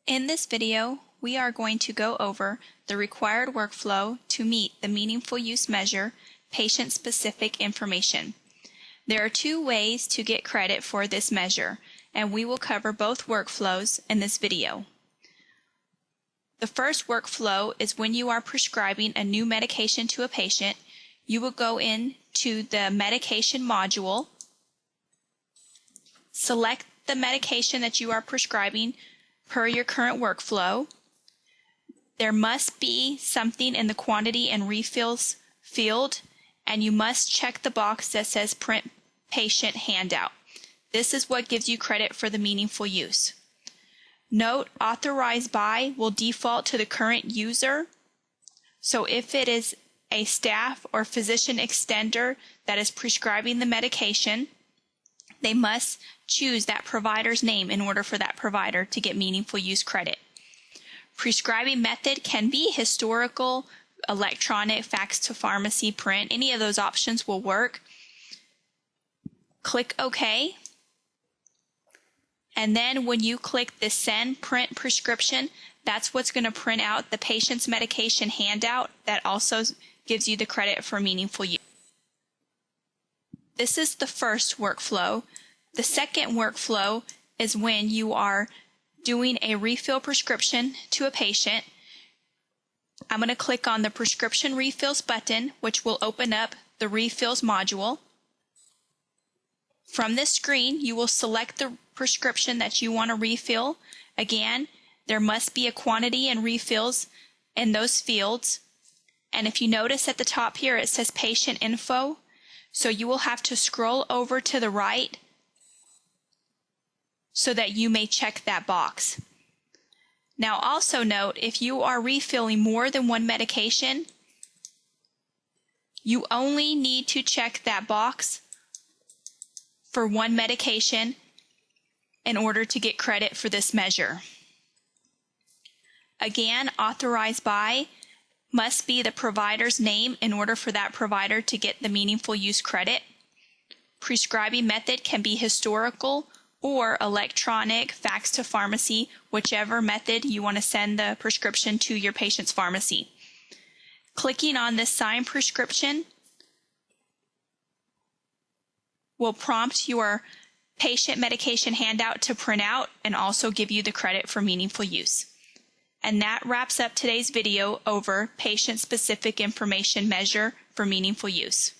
In this video, we are going to go over the required workflow to meet the meaningful use measure, patient-specific information. There are two ways to get credit for this measure, and we will cover both workflows in this video. The first workflow is when you are prescribing a new medication to a patient. You will go into the medication module, select the medication that you are prescribing per your current workflow. There must be something in the quantity and refills field, and you must check the box that says print patient handout. This is what gives you credit for the meaningful use. Note, authorized by will default to the current user. So if it is a staff or physician extender that is prescribing the medication, they must choose that provider's name in order for that provider to get meaningful use credit. Prescribing method can be historical, electronic, fax to pharmacy, print. Any of those options will work. Click OK. And then when you click the Send Print Prescription, that's what's going to print out the patient's medication handout that also gives you the credit for meaningful use. This is the first workflow. The second workflow is when you are doing a refill prescription to a patient. I'm going to click on the Prescription Refills button, which will open up the Refills module. From this screen, you will select the prescription that you want to refill. Again, there must be a quantity and refills in those fields. And if you notice at the top here, it says Patient Info. So you will have to scroll over to the right so that you may check that box. Now also note, if you are refilling more than one medication, you only need to check that box for one medication in order to get credit for this measure. Again, authorized by must be the provider's name in order for that provider to get the meaningful use credit. Prescribing method can be historical or electronic, fax to pharmacy, whichever method you want to send the prescription to your patient's pharmacy. Clicking on this Sign Prescription will prompt your patient medication handout to print out and also give you the credit for meaningful use. And that wraps up today's video over patient-specific information measure for meaningful use.